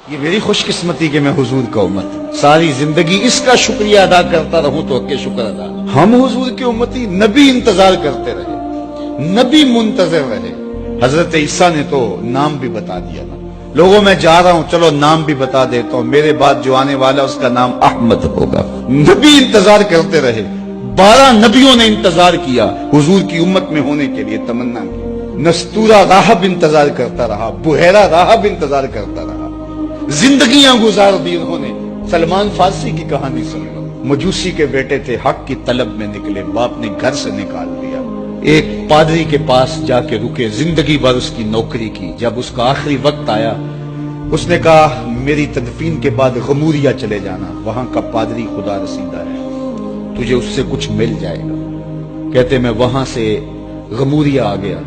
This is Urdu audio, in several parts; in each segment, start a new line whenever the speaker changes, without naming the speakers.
یہ میری خوش قسمتی کہ میں حضور کا امت ہوں، ساری زندگی اس کا شکریہ ادا کرتا رہوں تو کہ شکر ادا۔ ہم حضور کی امتی، نبی انتظار کرتے رہے، نبی منتظر رہے۔ حضرت عیسیٰ نے تو نام بھی بتا دیا نا، لوگوں میں جا رہا ہوں چلو نام بھی بتا دیتا ہوں، میرے بعد جو آنے والا اس کا نام احمد ہوگا۔ نبی انتظار کرتے رہے، 12 نبیوں نے انتظار کیا حضور کی امت میں ہونے کے لیے، تمنا کی۔ نستورہ راہب انتظار کرتا رہا، بحیرہ راہب انتظار کرتا رہا، زندگیاں گزار دی انہوں نے۔ سلمان فارسی کی کہانی سن لو، مجوسی کے بیٹے تھے، حق کی طلب میں نکلے، باپ نے گھر سے نکال دیا، ایک پادری کے پاس جا کے رکے، زندگی بھر اس کی نوکری کی۔ جب اس کا آخری وقت آیا اس نے کہا میری تدفین کے بعد غموریا چلے جانا، وہاں کا پادری خدا رسیدہ ہے، تجھے اس سے کچھ مل جائے گا۔ کہتے میں وہاں سے غموریا آ گیا،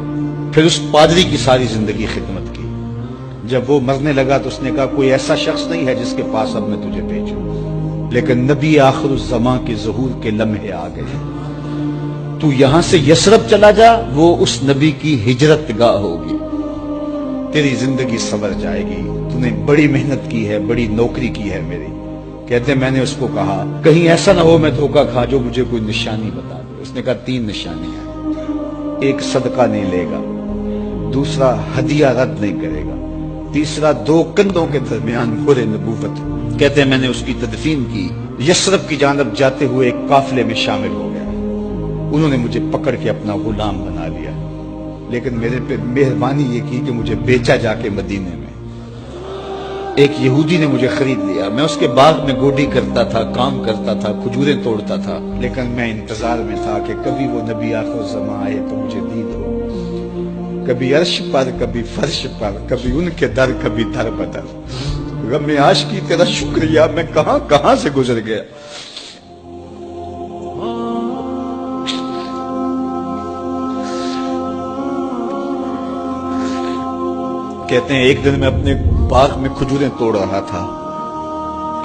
پھر اس پادری کی ساری زندگی خدمت کی۔ جب وہ مرنے لگا تو اس نے کہا کوئی ایسا شخص نہیں ہے جس کے پاس اب میں تجھے بھیجوں، لیکن نبی آخر الزمان کے ظہور کے لمحے آ گئے، تو یہاں سے یثرب چلا جا، وہ اس نبی کی ہجرت گاہ ہوگی، تیری زندگی سنور جائے گی، تو نے بڑی محنت کی ہے، بڑی نوکری کی ہے میری۔ کہتے میں نے اس کو کہا کہیں ایسا نہ ہو میں دھوکہ کھا جو مجھے کوئی نشانی بتا دے۔ اس نے کہا 3 نشانیاں ہیں، ایک صدقہ نہیں لے گا، دوسرا ہدیہ رد نہیں کرے گا، تیسرا 2 کندھوں کے درمیان مہر نبوت۔ کہتے ہیں میں نے اس کی تدفین کی، یثرب کی جانب جاتے ہوئے ایک قافلے میں شامل ہو گیا، انہوں نے مجھے پکڑ کے اپنا غلام بنا لیا، لیکن میرے پہ مہربانی یہ کی کہ مجھے بیچا جا کے مدینے میں۔ ایک یہودی نے مجھے خرید لیا، میں اس کے باغ میں گوڈی کرتا تھا، کام کرتا تھا، کھجوریں توڑتا تھا، لیکن میں انتظار میں تھا کہ کبھی وہ نبی آخر الزمان آئے تو مجھے دید ہو، کبھی عرش پر، کبھی فرش پر، کبھی ان کے در، کبھی در بدر۔ غم عاشقی تیرا شکریہ، میں کہاں کہاں سے گزر گیا۔ کہتے ہیں ایک دن میں اپنے باغ میں کھجوریں توڑ رہا تھا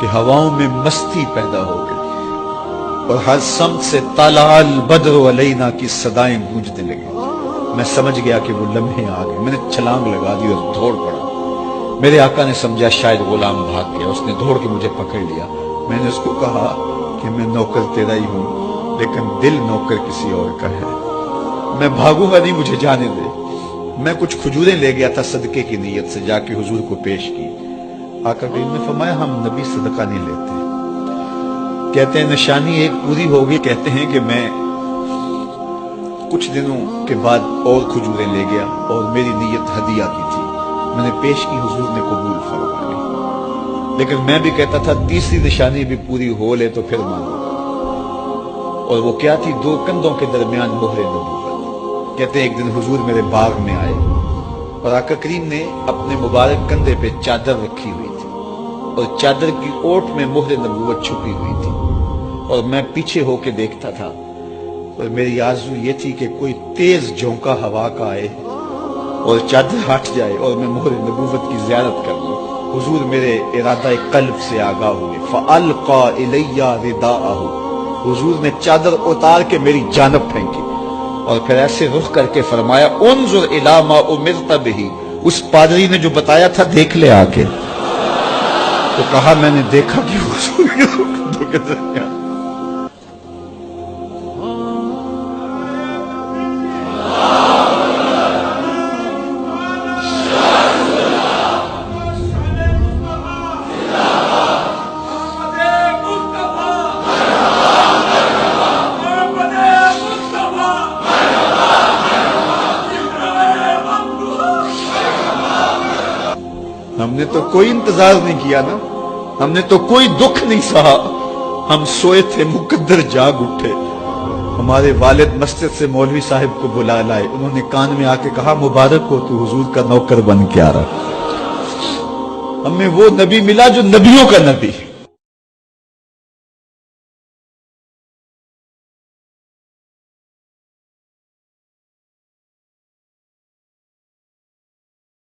کہ ہواؤں میں مستی پیدا ہو گئی اور ہر سمت سے طلع البدر علینا کی صدائیں گونجنے لگی۔ میں سمجھ گیا کہ وہ لمحے آ گئے، میں نے چھلانگ لگا دی اور دوڑ پڑا۔ میرے آقا نے سمجھا شاید غلام بھاگ گیا، اس نے دوڑ کے مجھے پکڑ لیا۔ میں نے اس کو کہا کہ میں نوکر تیرا ہی ہوں، لیکن دل نوکر کسی اور کا ہے، میں بھاگوں گا نہیں، مجھے جانے دے۔ میں کچھ کھجوریں لے گیا تھا صدقے کی نیت سے، جا کے حضور کو پیش کی۔ آقا کریم نے فرمایا ہم نبی صدقہ نہیں لیتے۔ کہتے ہیں نشانی ایک پوری ہو گئی۔ کہتے ہیں کہ میں کچھ دنوں کے بعد اور کھجوریں لے گیا اور میری نیت ہدیہ کی تھی، میں نے پیش کی، حضور نے قبول فرما لی، لیکن میں بھی کہتا تھا تیسری نشانی بھی پوری ہو لے تو پھر مانوں گا، اور وہ کیا تھی؟ 2 کندھوں کے درمیان مہر نبوت۔ کہتے ہیں ایک دن حضور میرے باغ میں آئے اور آقا کریم نے اپنے مبارک کندھے پہ چادر رکھی ہوئی تھی اور چادر کی اوٹ میں مہر نبوت چھپی ہوئی تھی، اور میں پیچھے ہو کے دیکھتا تھا، اور میری آرزو یہ تھی کہ کوئی تیز جھونکا ہوا کا آئے اور چادر ہٹ جائے اور میں مہر نبوت کی زیارت کر لوں۔ حضور میرے ارادہ قلب سے آگاہ ہوئے، فَأَلْقَى إِلَيَّ رِدَاءَهُ، حضور نے چادر اتار کے میری جانب پھینکی اور پھر ایسے رخ کر کے فرمایا انظر الی ما امرت بہ، اس پادری نے جو بتایا تھا دیکھ لے آ کے۔ تو کہا میں نے دیکھا کہ حضور کے کندھوں کے درمیان ہم نے تو کوئی انتظار نہیں کیا نا، ہم نے تو کوئی دکھ نہیں سہا، ہم سوئے تھے مقدر جاگ اٹھے۔ ہمارے والد مسجد سے مولوی صاحب کو بلا لائے، انہوں نے کان میں آ کے کہا مبارک ہو تو حضور کا نوکر بن کے آ رہا۔ ہمیں وہ نبی ملا جو نبیوں کا نبی۔